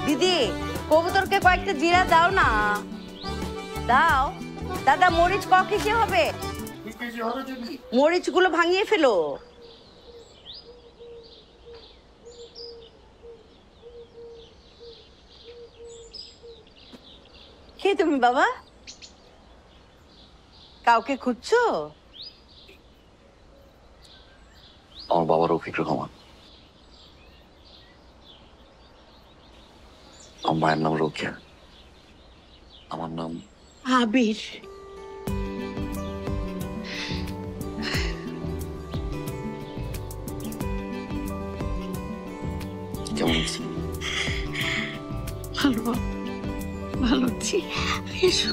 দিদি, কবুতরকে কয়েকটা জিরা দাও না। দাও। দাদা, মরিচ ক কেজি হবে? মরিচগুলো ভাঙিয়ে ফেলো। কে তুমি বাবা? কাউকে খুঁজছো? আমার বাবা রফিক রহমান, আমার মায়ের নাম রোকেয়া, আমার নাম আবির। কেমন আছি? ভালো, ভালো আছি। এসো।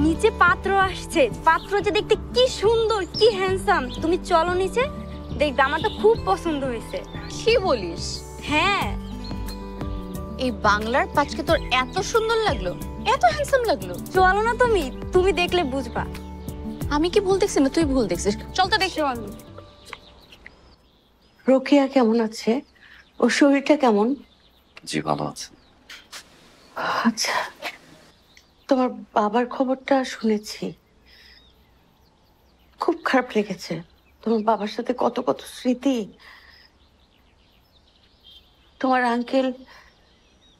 নিচে পাত্র আসছে, পাত্র যে দেখতে কি সুন্দর, কি হ্যান্ডসাম। তুমি চলো নিচে, দেখবে আমার তো খুব পছন্দ হয়েছে। কি বলিস? হ্যাঁ। এই বাংলার পাঁচকে তোর এত সুন্দর লাগলো, এত হ্যান্ডসাম লাগলো? চলো না, তুমি দেখলে বুঝবা। আমি কি ভুল দেখছি না তুই ভুল দেখছিস? চল তো দেখি। রোকেয়া কেমন আছে? ওর শরীরটা কেমন? জি ভালো আছে। আচ্ছা, তোমার বাবার খবরটা শুনেছি, খুব খারাপ লেগেছে। তোমার বাবার সাথে কত কত স্মৃতি। তোমার আঙ্কেল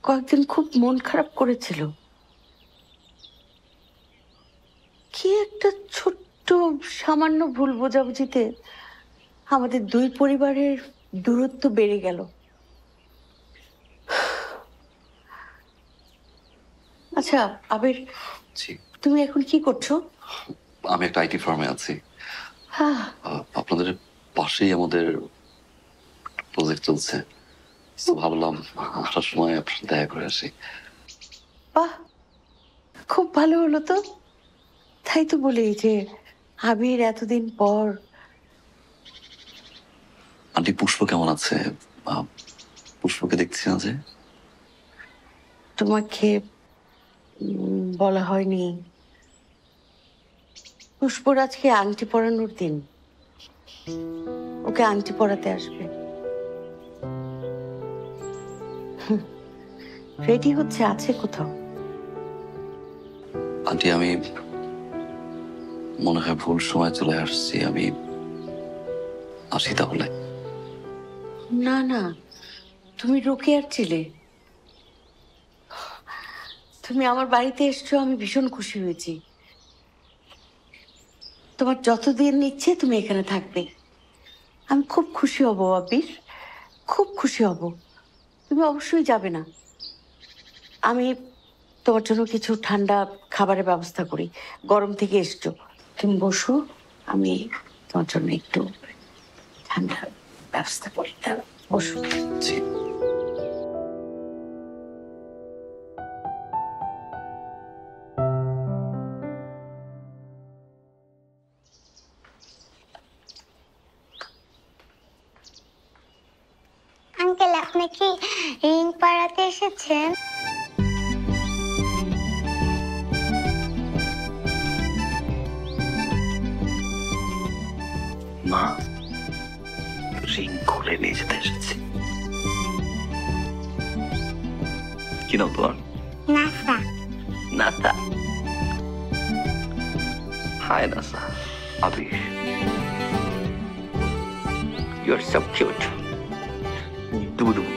কয়েকদিন খুব মন খারাপ করেছিল। কি একটা ছোট্ট সামান্য ভুল বোঝাবুঝিতে আমাদের দুই পরিবারের দূরত্ব বেড়ে গেল। আচ্ছা আবির, জি। তুমি এখন কি করছো? আমি একটা আইটি ফার্মে আছি। হ্যাঁ। আপনাদের পাশেই আমাদের প্রজেক্ট চলছে, তো ভাবলাম আসার সময় আপনার সাথে দেখা করে আসি। বাহ, খুব ভালো হলো তো। তাই তো বলি যে আবির এতদিন পর। আন্টি পুষ্প কেমন আছে? পুষ্পকে দেখছি না যে। তোমাকে বলা হয়নি, পুষ্পর আজকে আংটি পরানোর দিন। ওকে আংটি পরাতে আসবে। রেডি হচ্ছে, আছে কোথাও। আন্টি আমি মনে হয় ভুল সময় চলে আসছি, আমি আসি তাহলে। না না, তুমি রোকেয়ার ছিলে। তুমি আমার বাড়িতে এসছো, আমি ভীষণ খুশি হয়েছি। তোমার যতদিন ইচ্ছে তুমি এখানে থাকবে। আমি খুব খুশি হব আবির, খুব খুশি হব। তুমি অবশ্যই যাবে না। আমি তোমার জন্য কিছু ঠান্ডা খাবারের ব্যবস্থা করি, গরম থেকে এসছো। তুমি বসো, আমি তোমার জন্য একটু ঠান্ডা ব্যবস্থা করি। বসো। জি। আঙ্কেল, আপনি কি রিং পরাতে এসেছেন? মা, রিং খুলে নিয়ে যেতে এসেছি। কি নাম তোমার? Nasa. Nasa. Hi Nasa. Abir, you are so cute. দুবু দুবু।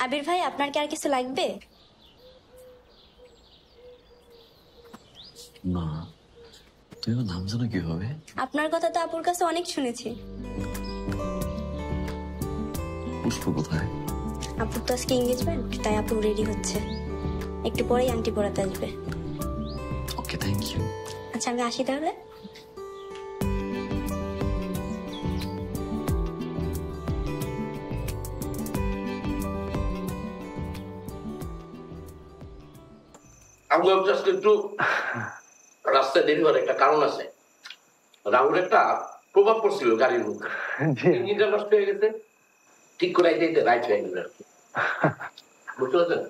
আবির ভাই, আপনার কি আর কিছু লাগবে? না, তুই আমার নাম জানো কিভাবে? আপনার কথা তো আপুর কাছে অনেক শুনেছি। পুষ্প কোথায়? আপুর তো আজকে এঙ্গেজমেন্ট, তাই আপু রেডি হচ্ছে, একটু পরেই আংটি পরাতে আসবে। ওকে, থ্যাংক ইউ। আচ্ছা, আমি আসি তাহলে। আমি জাস্ট একটু রাস্তায় দেরি হওয়ার একটা কারণ আছে। রাহুল একটা প্রভাব পড়ছিল গাড়ির মধ্যে, ইঞ্জিনটা নষ্ট হয়ে গেছে, ঠিক করে দিতে রাইট হয়ে গেল আর কি। বুঝতে পারছেন?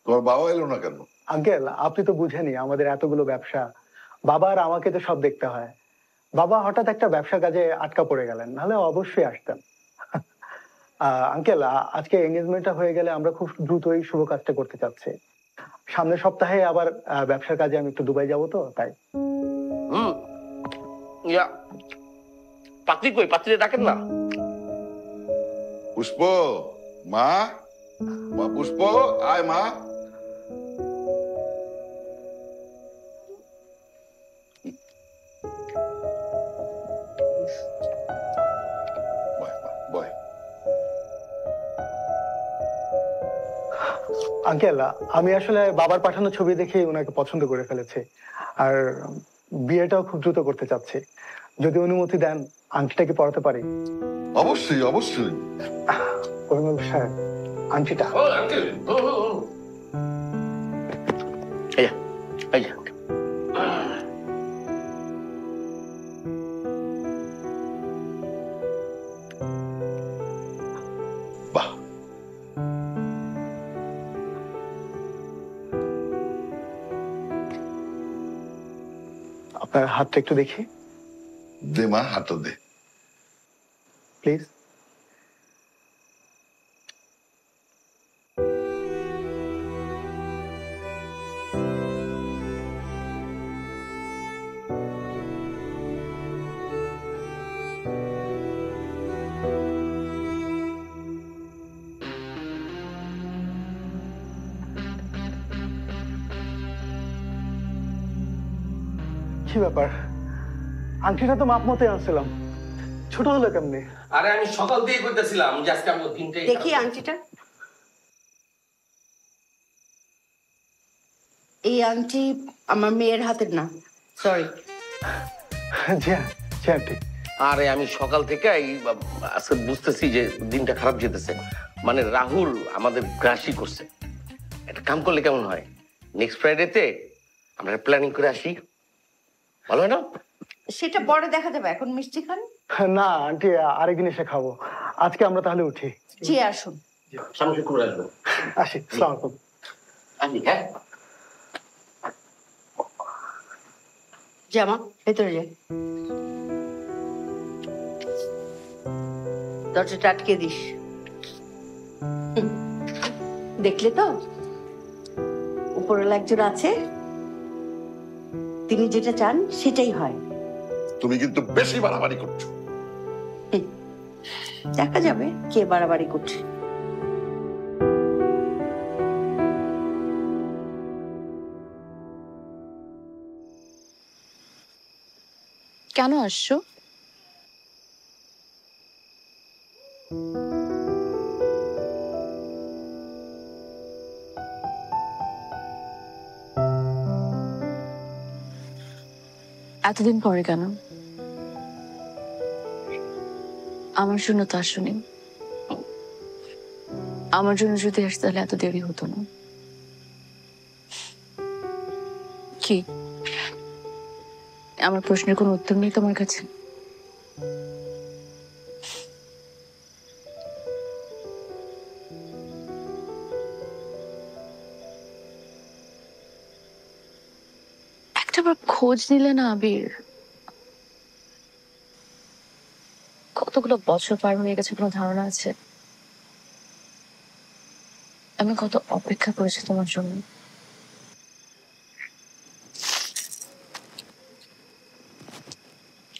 তোমার বাবা এলো না কেন? আঙ্কেল, আপনি তো বুঝেনি আমাদের এতগুলো ব্যবসা, বাবা আর আমাকে তো সব দেখতে হয়। বাবা হঠাৎ একটা ব্যবসা কাজে আটকা পড়ে গেলেন, নাহলে অবশ্যই আসতেন। আঙ্কেল, আজকে এঙ্গেজমেন্টটা হয়ে গেলে আমরা খুব দ্রুতই শুভ কাজটা করতে চাচ্ছি। সামনের সপ্তাহে আবার ব্যবসার কাজে আমি একটু দুবাই যাব, তো তাই। ইয়া, পাত্রী কই? পাত্রীরে ডাকেন না। পুষ্প, মা, মা পুষ্প, আয় মা। বয়, বয়। আঙ্কেল, আমি আসলে বাবার পাঠানো ছবি দেখে ওনাকে পছন্দ করে ফেলেছি, আর বিয়েটাও খুব দ্রুত করতে চাচ্ছি। যদি অনুমতি দেন, আংটিটা কি পরাতে পারি? অবশ্যই, অবশ্যই। পরিমল সাহেব, আংটিটা। ও আঙ্কেল, এই যে, এই যে। বাহ, আপনার হাতটা একটু দেখি দে মা, হাতটা দে। প্লিজ। কি ব্যাপার, আংটিটা তো মাপ মতো আনছিলাম, ছোট হলো কেমনি? আরে আমি সকাল দিয়ে কইতেছিলাম যে আজকে আমার দিনটাই দেখি আংটিটা। এই আংটি আমার মেয়ের হাতের না, সরি। জি জি আন্টি। আরে আমি সকাল থেকে আজকে বুঝতেছি যে দিনটা খারাপ যেতেছে। মানে রাহুল আমাদের গ্রাসই করছে। একটা কাম করলে কেমন হয়, নেক্সট ফ্রাইডেতে আমরা প্ল্যানিং করে আসি, ভালো হয় না? সেটা পরে দেখা যাবে, এখন মিষ্টি খান। না আন্টি, আরেকদিন এসে খাবো। আজকে আমরা তাহলে উঠি। জি আসুন। সামনে শুক্রবার আসবো। আসি, আসসালামু আলাইকুম। আসি, হ্যাঁ। জামা ভেতরে যে দরজাটা আটকে দিস। দেখলে তো, উপরওয়ালা একজন আছে, তিনি যেটা চান সেটাই হয়। তুমি কিন্তু বেশি বাড়াবাড়ি করছো। দেখা যাবে কে বাড়াবাড়ি করছে। কেন আসছো? এতদিন পরে কেন? আমার জন্য তো আসনি। আমার জন্য যদি আসতে, তাহলে এত দেরি হতো না। কি আমার প্রশ্নের কোনো উত্তর নেই তোমার কাছে? একটাবার খোঁজ নিলে না আবির? কতগুলো বছর পার হয়ে গেছে, কোনো ধারণা আছে আমি কত অপেক্ষা করেছি তোমার জন্য?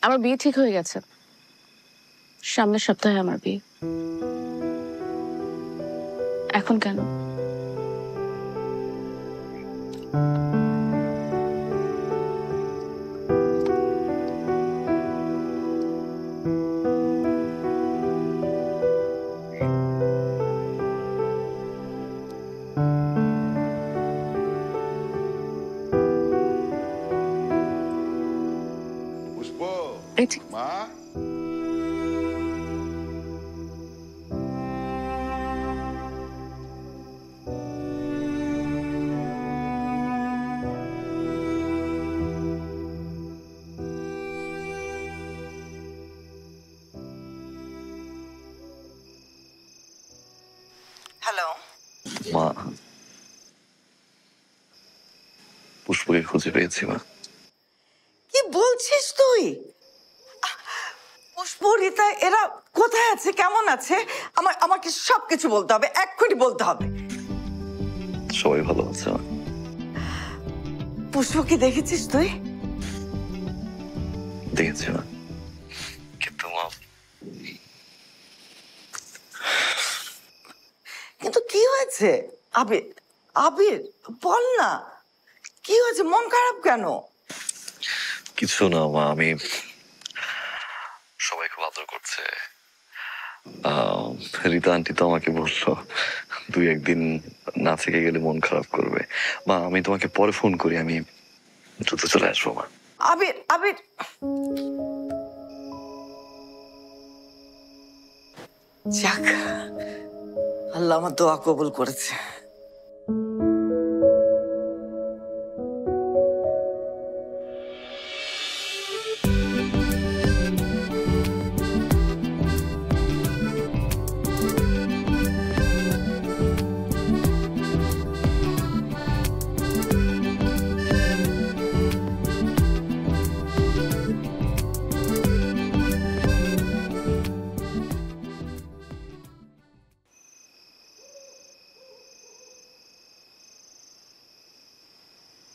আমার বিয়ে ঠিক হয়ে গেছে, সামনের সপ্তাহে আমার বিয়ে। এখন কেন? পুষ্প এই যে, মা হ্যালো, মা, পুষ্পকে খুঁজে পেয়েছি মা। কি বলছিস তুই? পুষ্প, রীতা এরা কোথায় আছে, কেমন আছে? আমাকে সবকিছু বলতে হবে, এক্ষুনি বলতে হবে। সবাই ভালো আছে মা। পুষ্পকে দেখেছিস তুই? দেখেছি মা, কিন্তু মা কিন্তু কি হয়েছে? আবির, আবির বল না, কি হয়েছে? মন খারাপ কেন? কিছু না মা, আমি সবাই খুব আদর করছে। রীতা আন্টি তো আমাকে বললো 2-1 দিন না থেকে গেলে মন খারাপ করবে। মা আমি তোমাকে পরে ফোন করি, আমি দ্রুত চলে আসবো মা। আবির, আবির যাক, আল্লাহ আমার দোয়া কবুল করেছে।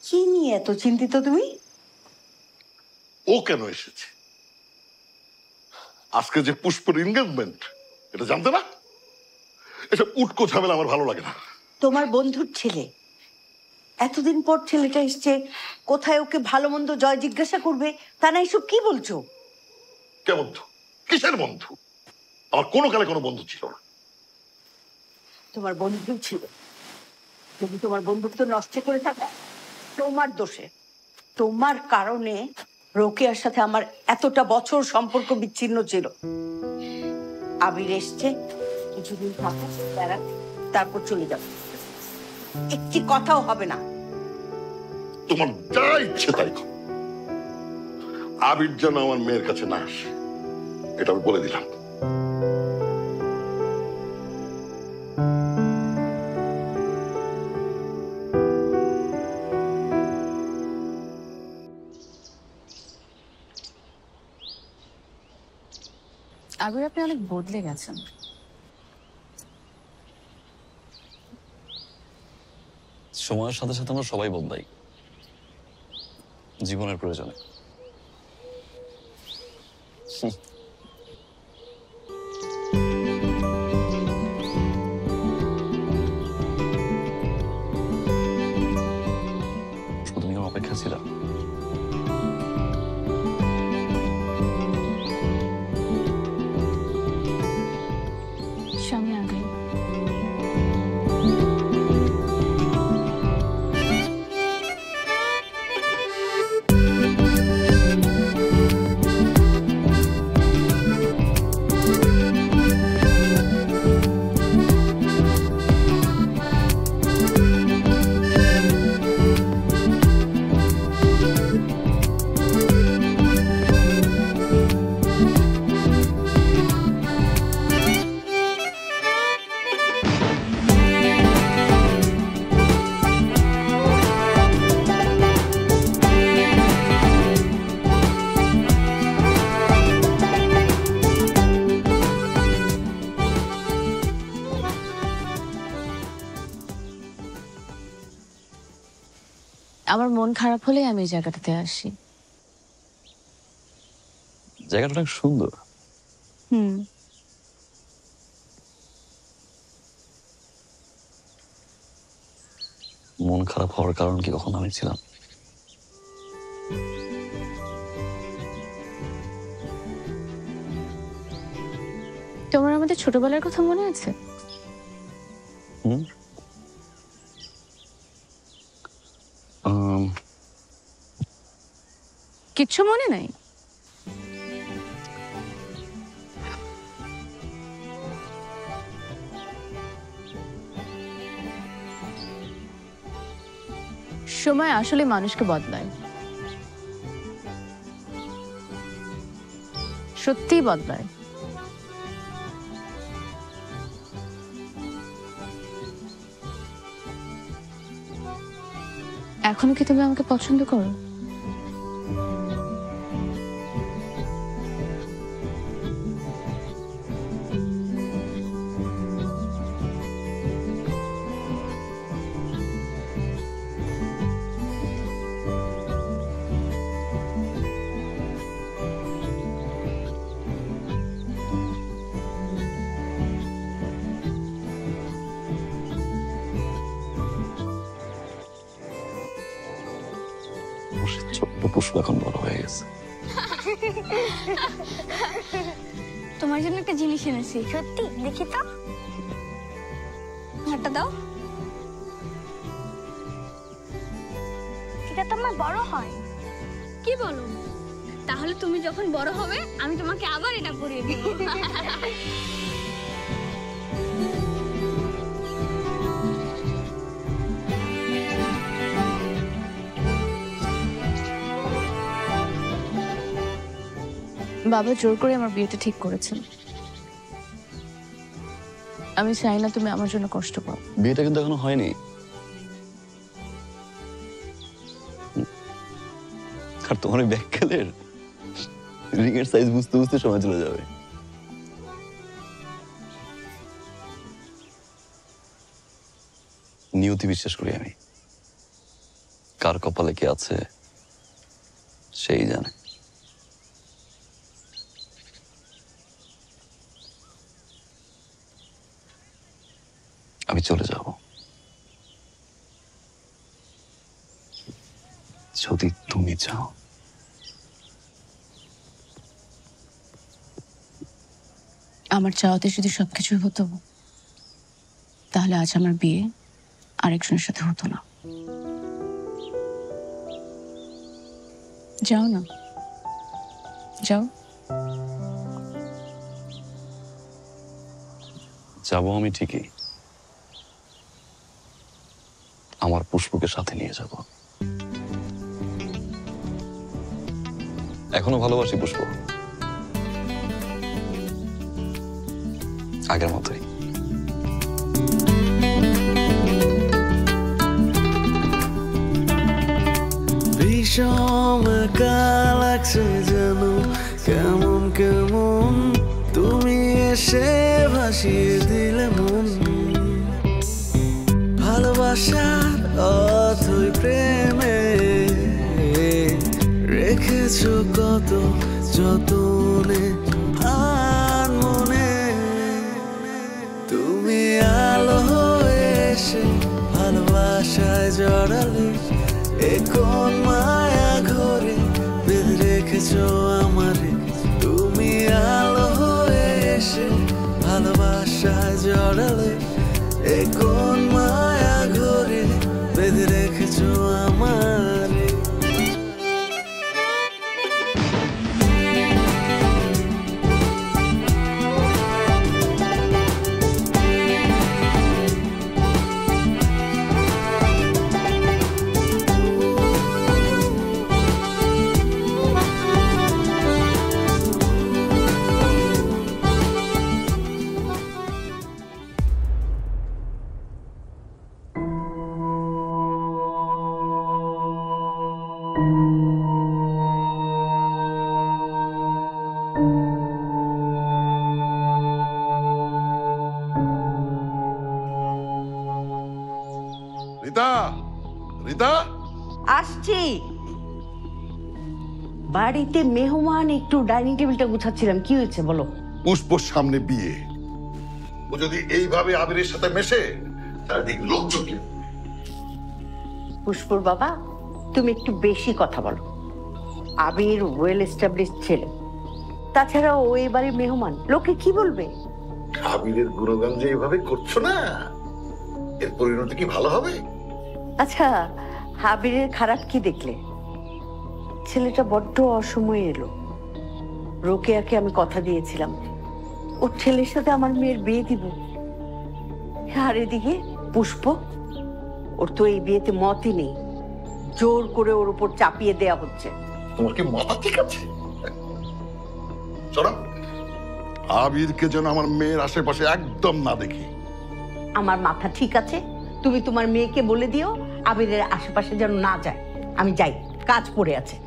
কি নিয়ে এত চিন্তিত তুমি? ও কেন এসেছে? আজকে যে পুষ্পের এনগেজমেন্ট, এটা জানতে না? এসব উটকো ঝামেলা আমার ভালো লাগে না। তোমার বন্ধুর ছেলে, এতদিন পর ছেলেটা এসছে, কোথায় ওকে ভালো মন্দ জয় জিজ্ঞাসা করবে, তা না এসব কি বলছো? কে বন্ধু? কিসের বন্ধু? আমার কোনো কালে কোনো বন্ধু ছিল না। তোমার বন্ধু ছিল, তুমি তোমার বন্ধুত্ব নষ্ট করে থাকা তোমার দোষে। তোমার কারণে রোকেয়ার সাথে আমার এতটা বছর সম্পর্ক বিচ্ছিন্ন ছিল। আবির এসছে, কিছুদিন থাকো, বেড়াতে, তারপর চলে যাবে, একটি কথাও হবে না। তোমার যা ইচ্ছে তাই করো। আবির যেন আমার মেয়ের কাছে না আসে, এটা আমি বলে দিলাম। আবির আপনি অনেক বদলে গেছেন। সময়ের সাথে সাথে আমরা সবাই বদলাই, জীবনের প্রয়োজনে। তুমি আমার অপেক্ষা ছিল। স্বামী আগে আমার মন খারাপ হলে আমি এই জায়গাটাতে আসি। জায়গাটা অনেক সুন্দর। হুম, মন খারাপ হওয়ার কারণ কি কখন আমি ছিলাম? তোমার আমাদের ছোটবেলার কথা মনে আছে? হুম? কিচ্ছু মনে নাই? সময় আসলে মানুষকে বদলায়, সত্যিই বদলায়। এখনো কি তুমি আমাকে পছন্দ করো? ছোট্ট পুষ্প এখন বড় হয়ে গেছে। তোমার জন্য একটা জিনিস এনেছি। সত্যি? দেখি তো। হাতটা দাও। এটা তো আমার বড় হয়। কি বলো? তাহলে তুমি যখন বড় হবে আমি তোমাকে আবার এটা পরিয়ে দিব। বাবা জোর করে আমার বিয়েটা ঠিক করেছেন। আমি চাই না তুমি আমার জন্য কষ্ট পাও। বিয়েটা কিন্তু এখনো হয়নি। আর তোমার ওই ব্যাককেলের রিং এর সাইজ বুঝতে বুঝতে সময় চলে যাবে। নিয়তি বিশ্বাস করি আমি। কার কপালে কি আছে সেই জানে। আমি চলে যাব যদি তুমি চাও। আমার চাওয়াতে যদি সবকিছু হতো তাহলে আজ আমার বিয়ে আরেকজনের সাথে হতো না। যাও না, যাও। যাবো আমি ঠিকই, আমার পুষ্পকে সাথে নিয়ে যাব। এখনো ভালোবাসি পুষ্প, আগের মতোই। ভীষণ কাল লাগছে যেন, কেমন কেমন তুমি এসে ভাসিয়ে দিলে মন। ভালোবাসার অথই প্রেমে রেখেছো কত যতনে আর মনে। তুমি আলো হয়ে এসে ভালোবাসায় জড়ালে, এ কোন মায়া ঘরে বেঁধে রেখেছো আমারে। তুমি আলো হয়ে এসে ভালোবাসায় জড়ালে, এ কোন মায়া ঘরে বেঁধে রেখেছো আমারে। রিতা, রিতা, আসছি। বাড়িতে মেহমান, একটু ডাইনিং টেবিলটা গুছাচ্ছিলাম। কি হয়েছে বলো? পুষ্পর সামনে বিয়ে, ও যদি এইভাবে আবিরের সাথে মেশে চারিদিক লোকজন কি। পুষ্পর বাবা, তুমি একটু বেশি কথা বলো। আবির ওয়েল এস্টাবলিশ ছেলে, তাছাড়া ও এবারে মেহমান, লোকে কি বলবে? আবিরের গুণগান যে এইভাবে করছো না, এর পরিণতি কি ভালো হবে? আচ্ছা, আবিরের খারাপ কি দেখলে? ছেলেটা বড্ড অসময়ে এলো। রোকেয়াকে আমি কথা দিয়েছিলাম ওর ছেলের সাথে আমার মেয়ের বিয়ে দিব। আর এদিকে পুষ্প, ওর তো এই বিয়েতে মতই নেই, জোর করে ওর উপর চাপিয়ে দেয়া হচ্ছে। তোমার কি মাথা ঠিক আছে? শোনো, আবিরকে যেন আমার মেয়ের আশেপাশে একদম না দেখি। আমার মাথা ঠিক আছে, তুমি তোমার মেয়েকে বলে দিও আবিরের আশেপাশে যেন না যায়। আমি যাই, কাজ পড়ে আছে।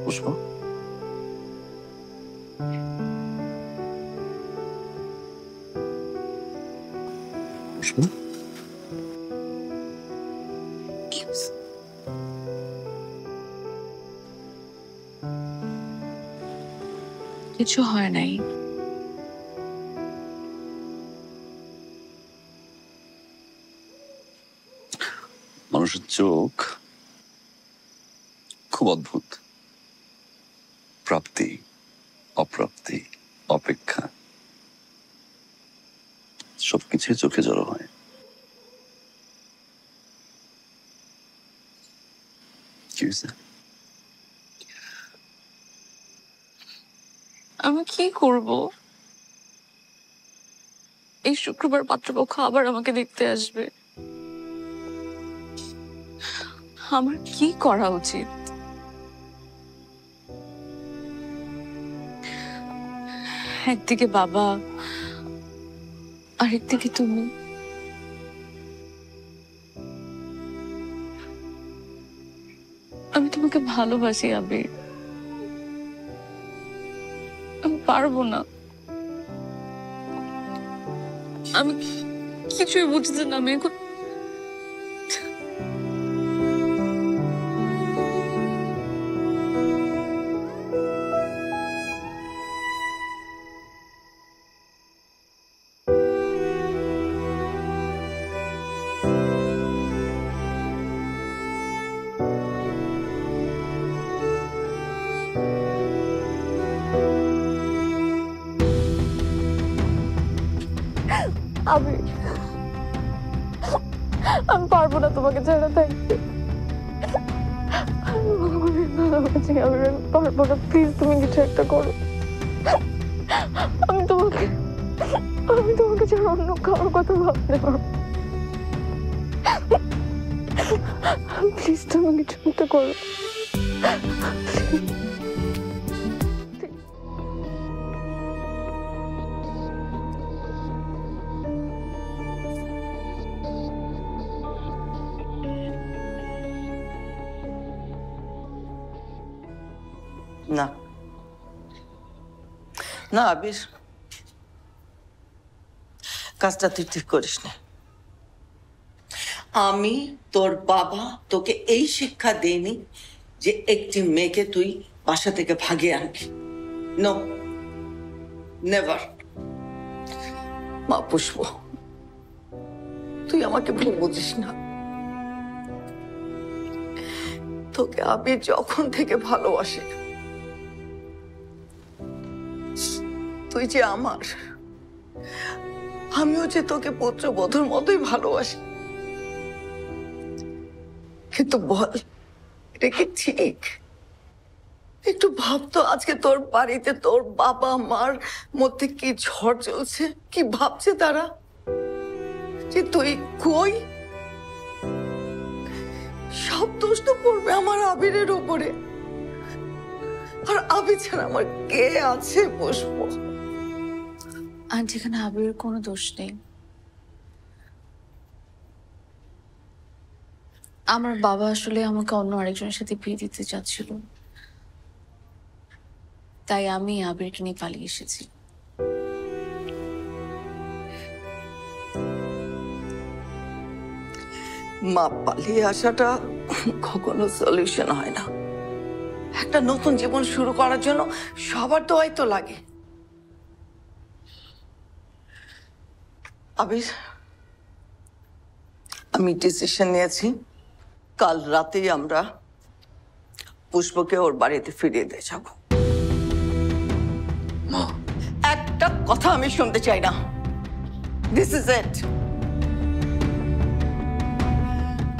পুষ্প, পুষ্প, কিছু হয় নাই। মানুষের চোখ খুব অদ্ভুত। প্রাপ্তি, অপ্রাপ্তি, অপেক্ষা, সবকিছুই চোখে জড়ো হয়। কি হয়েছে? আমি কি করব? এই শুক্রবার পাত্রপক্ষ আবার আমাকে দেখতে আসবে। আমার কি করা উচিত? একদিকে বাবা, আরেকদিকে তুমি। আমি তোমাকে ভালোবাসি আবির, আমি পারবো না। আমি কিছুই বুঝতে না, আমি এখন আমি পারবো না তোমাকে ছাড়া থাকতে। আমি পারবো না, প্লিজ তুমি কিছু একটা করো। আমি তোমাকে ছাড়া অন্য কারোর কথা ভাবতে পারবো। প্লিজ তুমি কিছু একটা করো। না না আবির, কাজটা তুই ঠিক করিস না। আমি তোর বাবা তোকে এই শিক্ষা দেইনি যে একটি মেয়েকে তুই বাসা থেকে ভাগিয়ে আনবি। No, never. মা পুষ্প, তুই আমাকে ভুল বুঝিস না। তোকে আবির যখন থেকে ভালোবাসে, তুই যে আমার, আমিও যে তোকে পুত্রবধূর মতোই ভালোবাসি। কিন্তু বল, এটা কি ঠিক? একটু ভাবতো, আজকে তোর বাড়িতে তোর বাবা মার মধ্যে কি ঝড় চলছে, কি ভাবছে তারা যে তুই কই। সব দোষ তো পড়বে আমার আবিরের উপরে। আর আবির ছাড়া আমার কে আছে পুষ্প? আর যেখানে আবিরের কোনো দোষ নেই। আমার বাবা আসলে আমাকে অন্য আরেকজনের সাথে বিয়ে দিতে চাচ্ছিল, তাই আমি আবিরকে নিয়ে পালিয়ে এসেছি। মা পালিয়ে আসাটা কখনো সলিউশন হয় না। একটা নতুন জীবন শুরু করার জন্য সবার দোয়াই তো লাগে। আবির, আমি ডিসিশন নিয়েছি, কাল রাতেই আমরা পুষ্পকে ওর বাড়িতে ফিরিয়ে দিয়ে যাব। একটা কথা আমি শুনতে চাই না। This is it.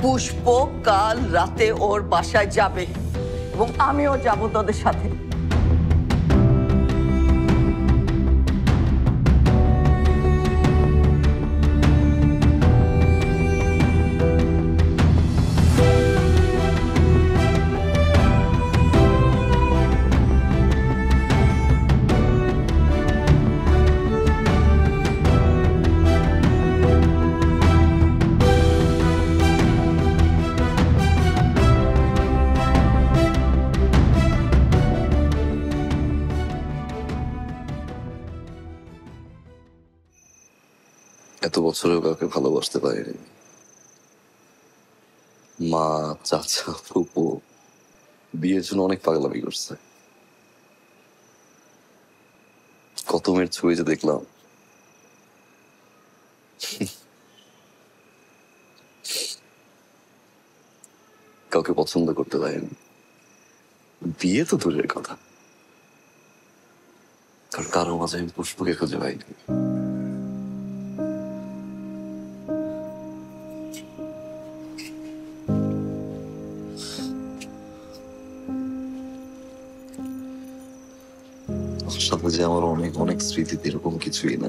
পুষ্প কাল রাতে ওর বাসায় যাবে এবং আমিও যাব তোদের সাথে। এত বছরেও কাউকে ভালোবাসতে পারিনি। মা, চাচা, ফুপু বিয়ের জন্য অনেক পাগলামি করছে। কত মেয়ের ছবি যে দেখলাম। কাউকে পছন্দ করতে পারিনি। বিয়ে তো দূরের কথা, কারণ কারো মাঝে আমি পুষ্পকে খুঁজে পাইনি। সাথে যে আমার অনেক অনেক স্মৃতি, এরকম কিছুই না।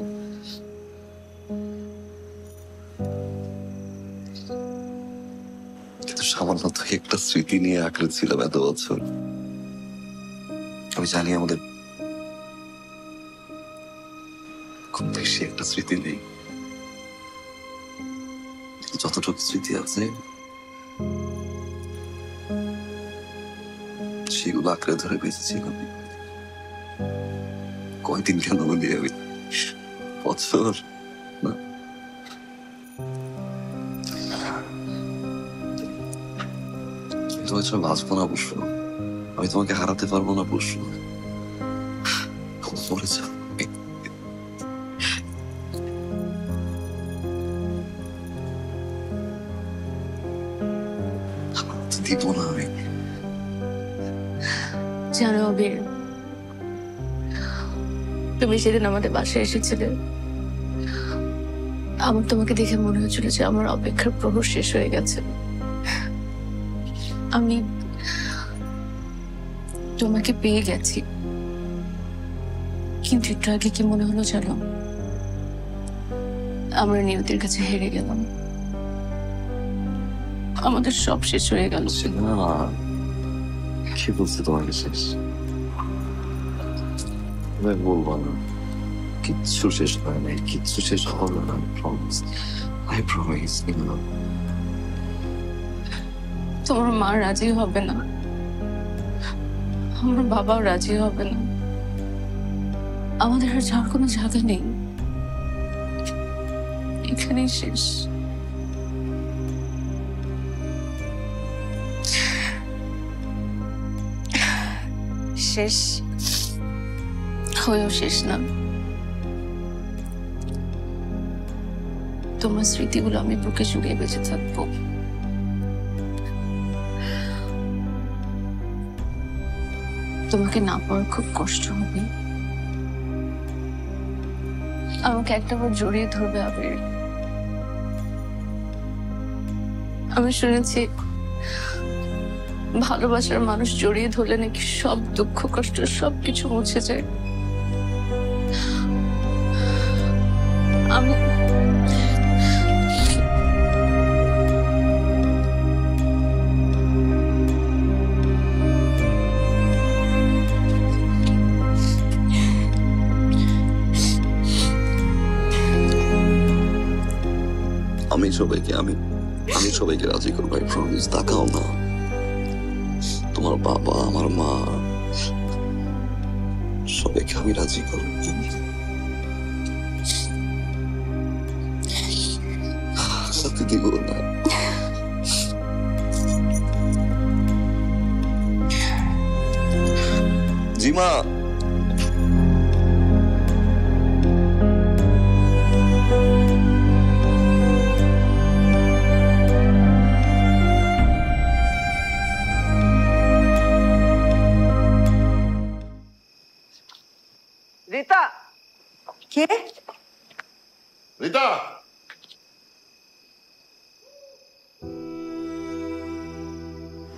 কিন্তু সামান্য তো একটা স্মৃতি নিয়ে আঁকড়ে ছিলাম এত বছর। আমি জানি আমাদের খুব বেশি একটা স্মৃতি নেই, যতটুকু স্মৃতি আছে সেগুলো আঁকড়ে ধরে বেঁচেছিলাম। কয়দিন কেন বলি আমি, বছর না। তোমার জন্য বাঁচবো না পুষ্প, আমি তোমাকে হারাতে পারবো না পুষ্প। মরে যাও, দিব না আমি। জানো আবির, তুমি সেদিন আমাদের বাসায় এসেছিলে, আমার তোমাকে দেখে মনে হচ্ছিল যে আমার অপেক্ষার প্রহর শেষ হয়ে গেছে। আমি তোমাকে পেয়ে গেছি, কিন্তু একটু আগে কি মনে হলো জানো, আমরা নিয়তির কাছে হেরে গেলাম। আমাদের সব শেষ হয়ে গেল। না, কি বলছে তোমাকে শেষ? বলবো না, কিচ্ছু শেষ হয় নাই, কিচ্ছু শেষ হবে না। I promise. তোমার মা রাজি হবে না, আমার বাবাও রাজি হবে না, আমাদের আর যাওয়ার কোনো জায়গা নেই, এখানেই শেষ। শেষ হয়েও শেষ না। তোমার স্মৃতিগুলো আমি বুকে জুড়িয়ে বেঁচে থাকবো। তোমাকে না পাওয়ার খুব কষ্ট হবে, আমাকে একটাবার জড়িয়ে ধরবে আবির। আমি শুনেছি ভালোবাসার মানুষ জড়িয়ে ধরলে নাকি সব দুঃখ কষ্ট সবকিছু মুছে যায়। আমি সবাইকে রাজি করবো, I promise। তাকাও না, তোমার বাবা, আমার মা, সবাইকে আমি রাজি করবো। সাথে দিব না। মা। রিতা, কে? রিতা,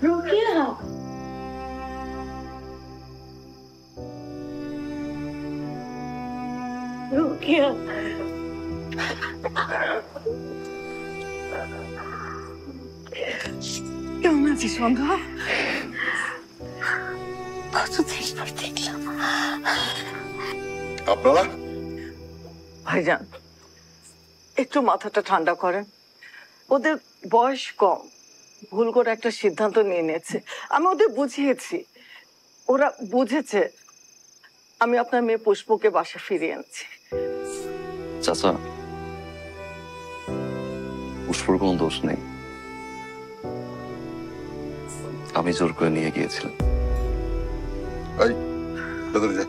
রুকিয়া, রুকিয়া, কেমন আছিস বন্ধু? কতদিন পর দেখলাম। আপনারা ভাইজান একটু মাথাটা ঠান্ডা করেন। ওদের বয়স কম, ভুল করে একটা সিদ্ধান্ত নিয়ে নিয়েছে। আমি ওদের বুঝিয়েছি, ওরা বুঝেছে। আমি আপনার মেয়ে পুষ্পকে বাসা ফিরিয়ে আনছি। চাচা, পুষ্পর কোনো দোষ নেই, আমি জোর করে নিয়ে গিয়েছিলাম। এই ভেতরে যা।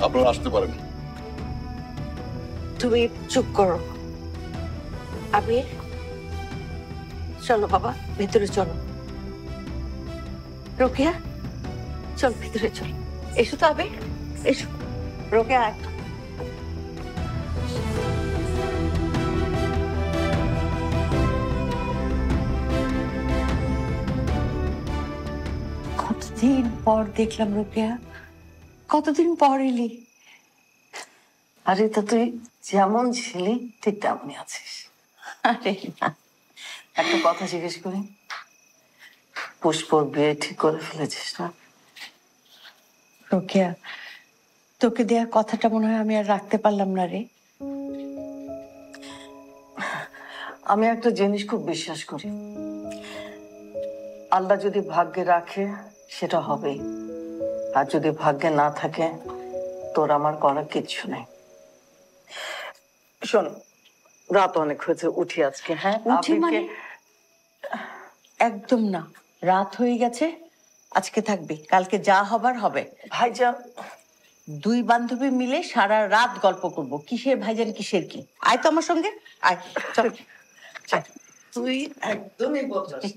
আপনারা আসতে পারেন। তুমি চুপ করো। আবির, চলো বাবা, ভেতরে চলো। রোকেয়া, চল ভিতরে চল। এসো তো আবির, এসো। রোকেয়া, কতদিন পর দেখলাম রোকেয়া, কতদিন পর এলি। আরে তা তুই যেমন ছিলি ঠিক তেমনই আছিস। আরে না, একটা কথা জিজ্ঞেস করি, পুষ্পর বিয়ে ঠিক করে ফেলেছিস না? রোকেয়া, তোকে দেয়া কথাটা মনে হয় আমি আর রাখতে পারলাম না রে। আমি একটা জিনিস খুব বিশ্বাস করি, আল্লাহ যদি ভাগ্যে রাখে সেটা হবেই, আর যদি ভাগ্যে না থাকে তোর আমার করার কিচ্ছু নেই। শোন, রাত অনেক হয়েছে, উঠি আজকে। হ্যাঁ, উঠি মানে? একদম না, রাত হয়ে গেছে, আজকে থাকবে, কালকে যা হবার হবে। ভাইজান, দুই বান্ধবী মিলে সারা রাত গল্প করব, কিসের ভাইজান কিসের কি। আয় তো আমার সঙ্গে, আয় চল। তুই একদমই বলছিস।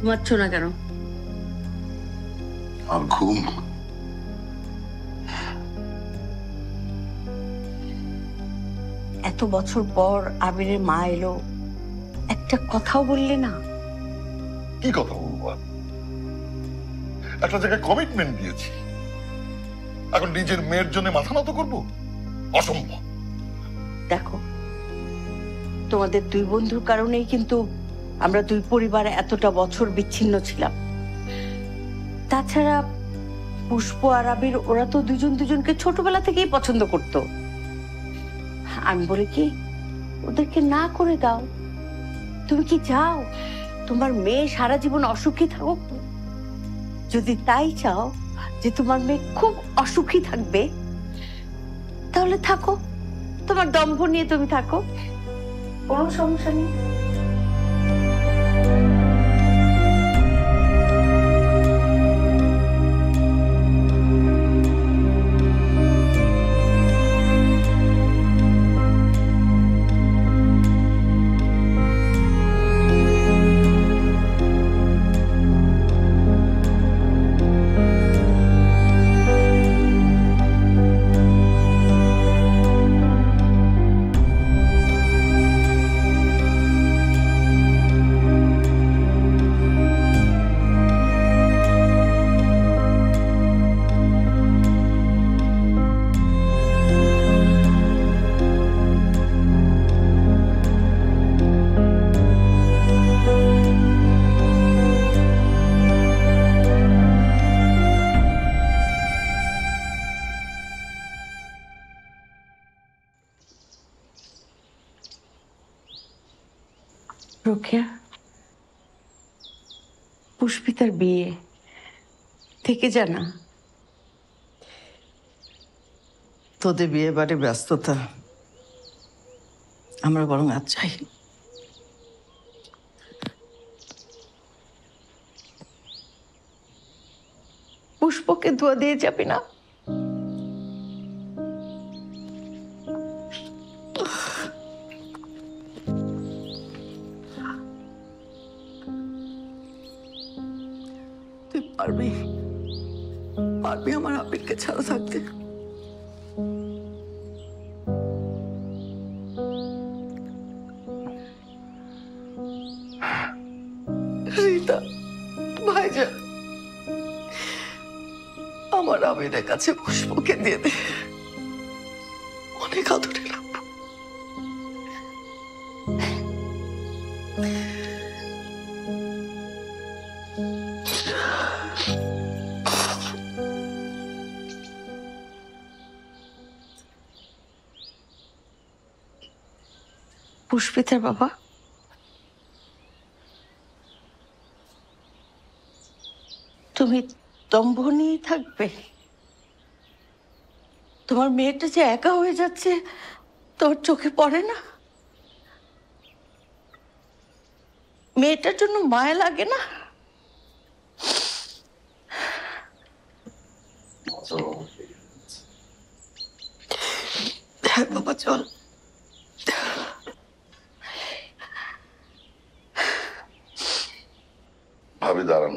ঘুমাচ্ছ না কেন? আর ঘুম? এত বছর পর আবিরের মা এলো, একটা কথাও বললে না? কি কথা বলবো? একটা জায়গায় কমিটমেন্ট দিয়েছি, এখন নিজের মেয়ের জন্য মাথা নত করবো? অসম্ভব। দেখো, তোমাদের দুই বন্ধুর কারণেই কিন্তু আমরা দুই পরিবারে এতটা বছর বিচ্ছিন্ন ছিলাম। তাছাড়া পুষ্প আর আবির ওরা তো দুজন দুজনকে ছোটবেলা থেকেই পছন্দ করত। আমি বলি কি ওদেরকে না করে দাও। তুমি কি চাও তোমার মেয়ে সারা জীবন অসুখী থাকুক? যদি তাই চাও যে তোমার মেয়ে খুব অসুখী থাকবে, তাহলে থাকো, তোমার দম্ভ নিয়ে তুমি থাকো, কোনো সমস্যা নেই। রোকেয়া, পুষ্পিতার বিয়ে থেকে জানা। তোদের বিয়ে বাড়ি ব্যস্ততা, আমরা বরং আজ চাই। পুষ্পকে দোয়া দিয়ে যাবি না? তুই পারবি পারবি আমার আবিরকে ছাড়া থাকতে? রীতা, ভাইজান, আমার আবিরের কাছে পুষ্পকে দিয়ে দে, অনেক আদরে রাখবো। পুষ্পিতার বাবা, তুমি দম্ভ নিয়েই থাকবে? তোমার মেয়েটা যে একা হয়ে যাচ্ছে তোর চোখে পড়ে না? মেয়েটার জন্য মায়া লাগে না? হ্যাঁ বাবা, চল। ভাবি দাঁড়ান।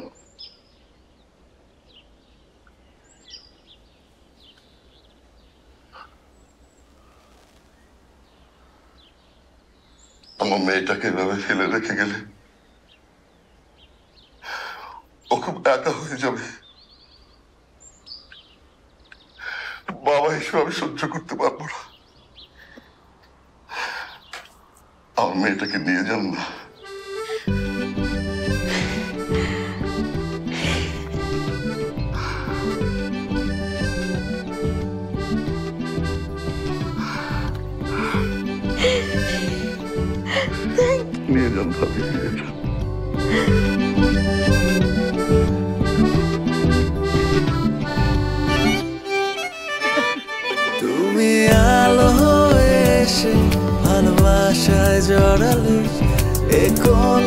আমার মেয়েটাকে এভাবে ফেলে রেখে গেলে ও খুব একা হয়ে যাবে। বাবা হিসেবে আমি সহ্য করতে পারবো না। আমার মেয়েটাকে নিয়ে যান না। নিয়ে যান ভাবি, নিয়ে যান। তুমি আলো হয়ে এসে ভালোবাসায় জড়ালে, এ কোন